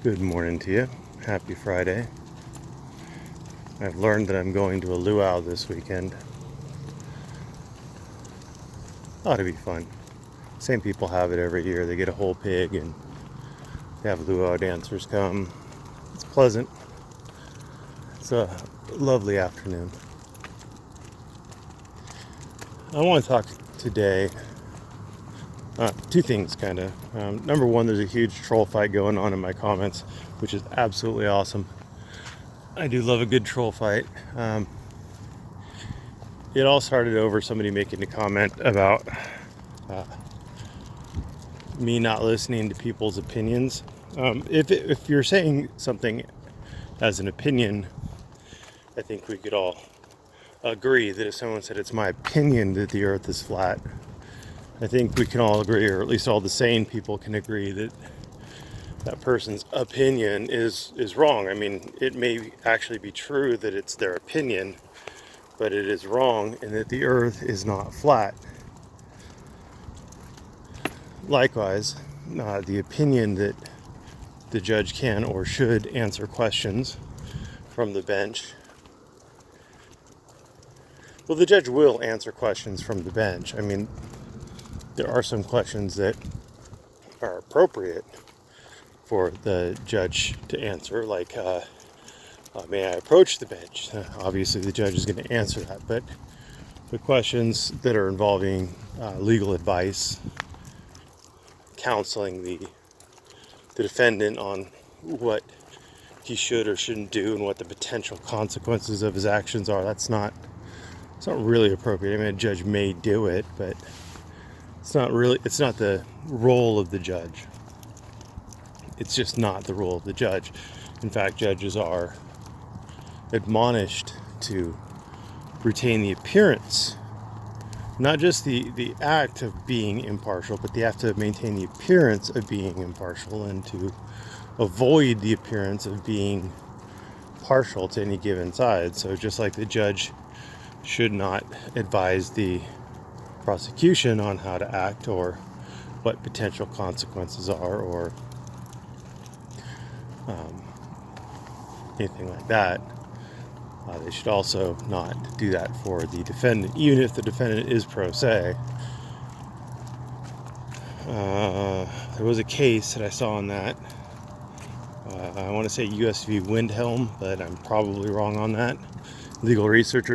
Good morning to you. Happy Friday. I've learned that I'm going to a luau this weekend. Ought to be fun. Same people have it every year. They get a whole pig and they have luau dancers come. It's pleasant. It's a lovely afternoon. I want to talk today two things, kind of. Number one, there's a huge troll fight going on in my comments, which is absolutely awesome. I do love a good troll fight. It all started over somebody making a comment about me not listening to people's opinions. If you're saying something as an opinion, I think we could all agree that if someone said it's my opinion that the earth is flat, I think we can all agree, or at least all the sane people can agree, that that person's opinion is wrong. I mean, it may actually be true that it's their opinion, but it is wrong and that the earth is not flat. Likewise, the opinion that the judge can or should answer questions from the bench. Well, the judge will answer questions from the bench. I mean, there are some questions that are appropriate for the judge to answer, like, may I approach the bench? Obviously, the judge is going to answer that, but the questions that are involving legal advice, counseling the defendant on what he should or shouldn't do and what the potential consequences of his actions are, it's not really appropriate. I mean, a judge may do it, but it's not the role of the judge. It's just not the role of the judge. In fact, judges are admonished to retain the appearance, not just the act of being impartial, but they have to maintain the appearance of being impartial and to avoid the appearance of being partial to any given side. So just like the judge should not advise the prosecution on how to act or what potential consequences are or anything like that, they should also not do that for the defendant, even if the defendant is pro se. There was a case that I saw on that. I want to say US v. Windhelm, but I'm probably wrong on that. Legal research.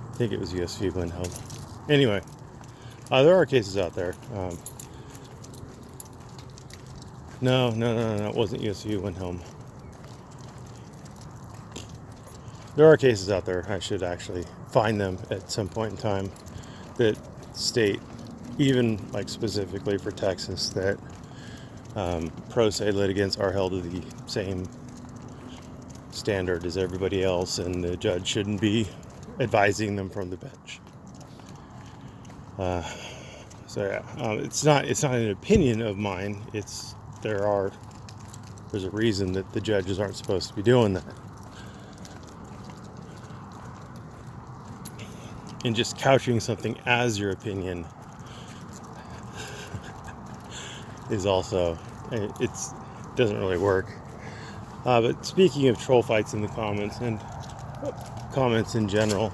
I think it was US v. Windhelm. Anyway, there are cases out there. No, it wasn't US v. Windhelm. There are cases out there, I should actually find them at some point in time, that state, even like specifically for Texas, that pro se litigants are held to the same standard as everybody else, and the judge shouldn't be advising them from the bench. It's not an opinion of mine. There's a reason that the judges aren't supposed to be doing that. And just couching something as your opinion is also, it doesn't really work. But speaking of troll fights in the comments and comments in general,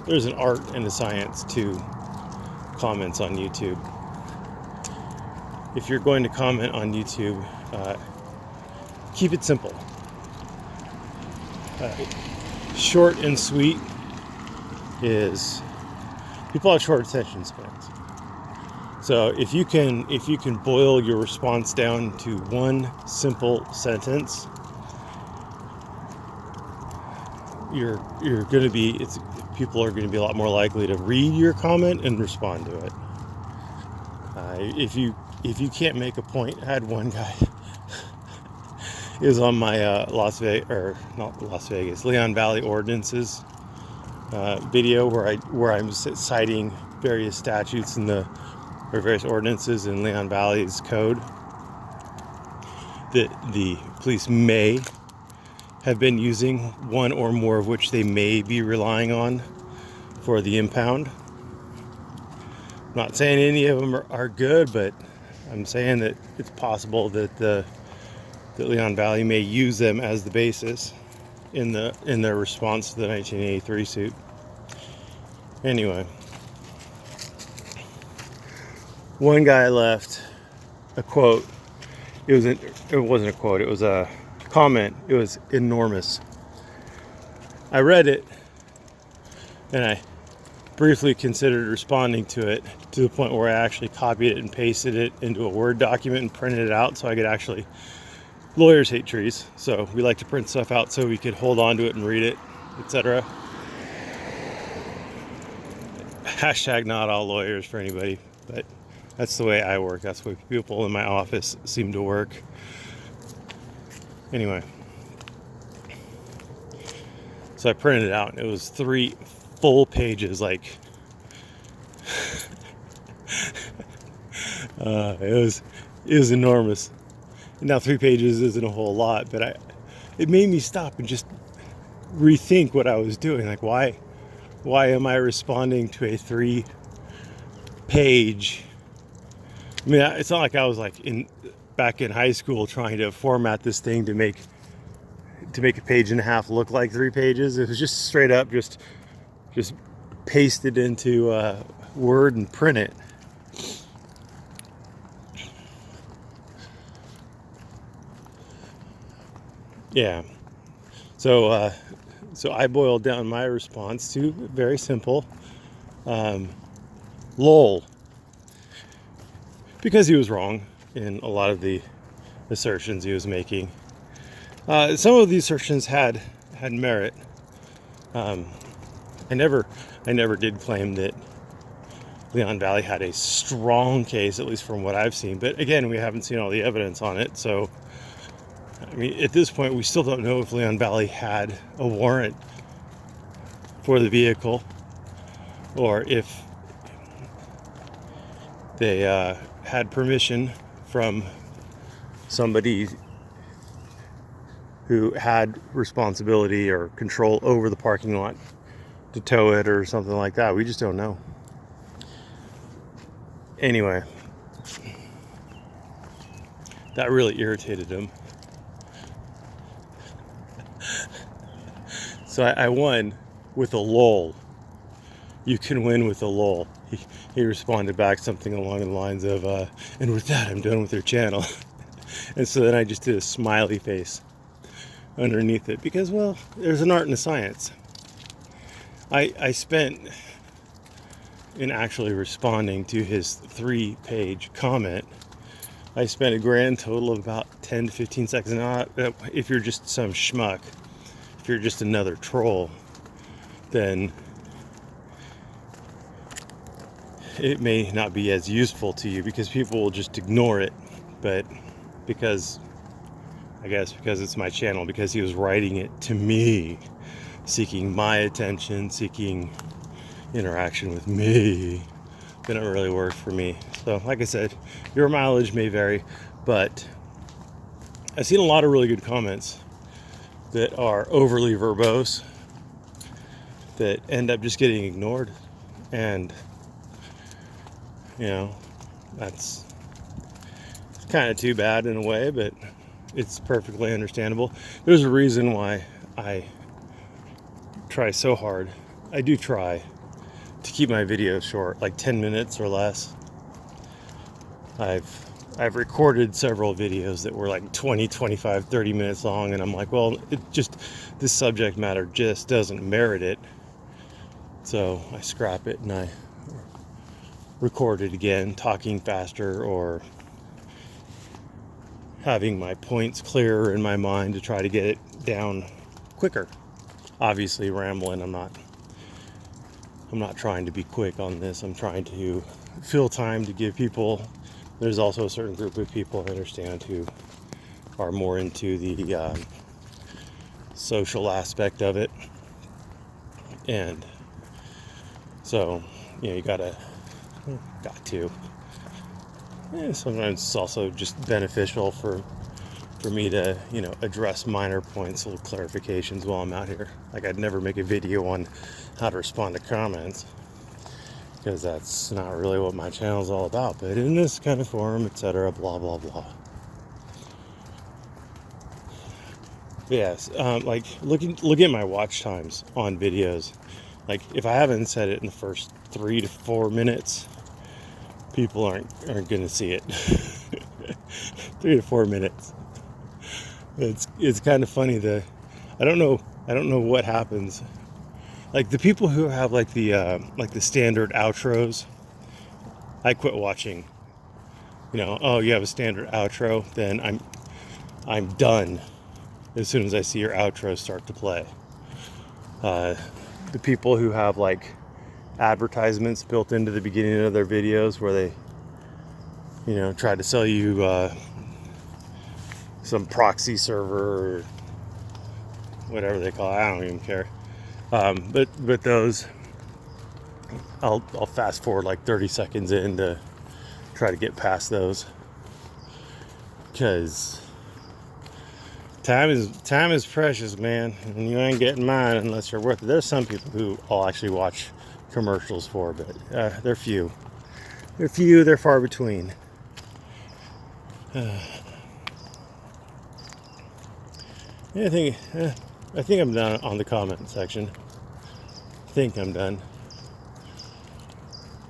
there's an art and a science to comments on YouTube. If you're going to comment on YouTube, keep it simple. Short and sweet is, people have short attention spans. So if you can boil your response down to one simple sentence, people are going to be a lot more likely to read your comment and respond to it. If you can't make a point, I had one guy is on my Leon Valley ordinances video where I'm citing various statutes or various ordinances in Leon Valley's code that the police may have been using, one or more of which they may be relying on for the impound. I'm not saying any of them are good, but I'm saying that it's possible that that Leon Valley may use them as the basis in their response to the 1983 suit. Anyway, one guy left a quote. It wasn't a quote. It was a comment. It was enormous. I read it, and I briefly considered responding to it, to the point where I actually copied it and pasted it into a Word document and printed it out so I could actually. Lawyers hate trees, so we like to print stuff out so we could hold on to it and read it, etc. Hashtag not all lawyers for anybody, but that's the way I work. That's the way people in my office seem to work. Anyway, so I printed it out, and it was 3 full pages. Like, it was enormous. Now 3 pages isn't a whole lot, but it made me stop and just rethink what I was doing. Like, why am I responding to a 3-page? I mean, it's not like I was like back in high school trying to format this thing to make a page and a half look like 3 pages. It was just straight up just paste it into Word and print it. Yeah. So I boiled down my response to very simple, lol. Because he was wrong in a lot of the assertions he was making. Some of the assertions had merit. I never did claim that Leon Valley had a strong case, at least from what I've seen. But again, we haven't seen all the evidence on it. So, I mean, at this point, we still don't know if Leon Valley had a warrant for the vehicle, or if they had permission from somebody who had responsibility or control over the parking lot to tow it or something like that. We just don't know. Anyway, that really irritated him. So I won with a lol. You can win with a lol. He responded back something along the lines of, and with that, I'm done with your channel. And so then I just did a smiley face underneath it, because, well, there's an art and a science. I spent, in actually responding to his 3-page comment, I spent a grand total of about 10 to 15 seconds. Now, if you're just some schmuck, if you're just another troll, then it may not be as useful to you, because people will just ignore it. But because it's my channel, because he was writing it to me, seeking my attention, seeking interaction with me, then it really worked for me. So, like I said, your mileage may vary, but I've seen a lot of really good comments that are overly verbose that end up just getting ignored. And, you know, it's kind of too bad in a way, but it's perfectly understandable. There's a reason why I try so hard. I do try to keep my videos short, like 10 minutes or less. I've recorded several videos that were like 20, 25, 30 minutes long, and I'm like, well, this subject matter just doesn't merit it. So I scrap it and I record it again, talking faster or having my points clearer in my mind to try to get it down quicker. Obviously, Ramblin, I'm not trying to be quick on this. I'm trying to fill time to give people. There's also a certain group of people I understand who are more into the social aspect of it. And so, you know, you got to. Sometimes it's also just beneficial for for me to, you know, address minor points, little clarifications while I'm out here. Like, I'd never make a video on how to respond to comments, because that's not really what my channel is all about. But in this kind of forum, etc., blah blah blah. Yes, like look at my watch times on videos. Like, if I haven't said it in the first 3 to 4 minutes, people aren't gonna see it. 3 to 4 minutes. It's kind of funny. I don't know what happens. Like, the people who have like the standard outros, I quit watching. You know, oh, you have a standard outro, then I'm done as soon as I see your outro start to play. The people who have like advertisements built into the beginning of their videos where they, you know, try to sell you some proxy server or whatever they call it. I don't even care. But those, I'll fast forward like 30 seconds in to try to get past those, because time is precious, man, and you ain't getting mine unless you're worth it. There's some people who I'll actually watch commercials for, but they're few. They're far between. Yeah, I think I'm done on the comment section. I think I'm done.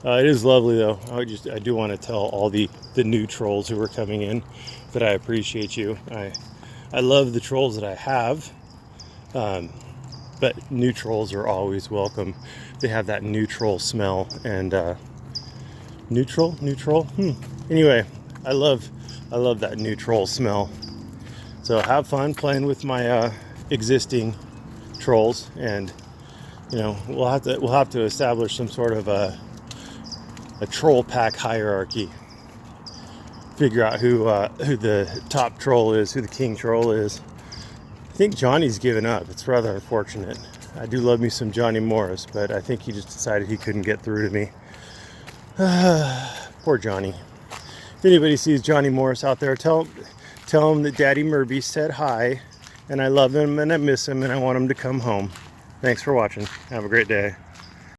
It is lovely, though. I do want to tell all the new trolls who are coming in that I appreciate you. I love the trolls that I have, but new trolls are always welcome. They have that neutral smell, and neutral. Anyway, I love that neutral smell. So have fun playing with my existing trolls, and you know, we'll have to establish some sort of a troll pack hierarchy. Figure out who the top troll is, who the king troll is. I think Johnny's given up. It's rather unfortunate. I do love me some Johnny Morris, but I think he just decided he couldn't get through to me. Poor Johnny. If anybody sees Johnny Morris out there, tell him that Daddy Murby said hi, and I love him and I miss him and I want him to come home. Thanks for watching. Have a great day.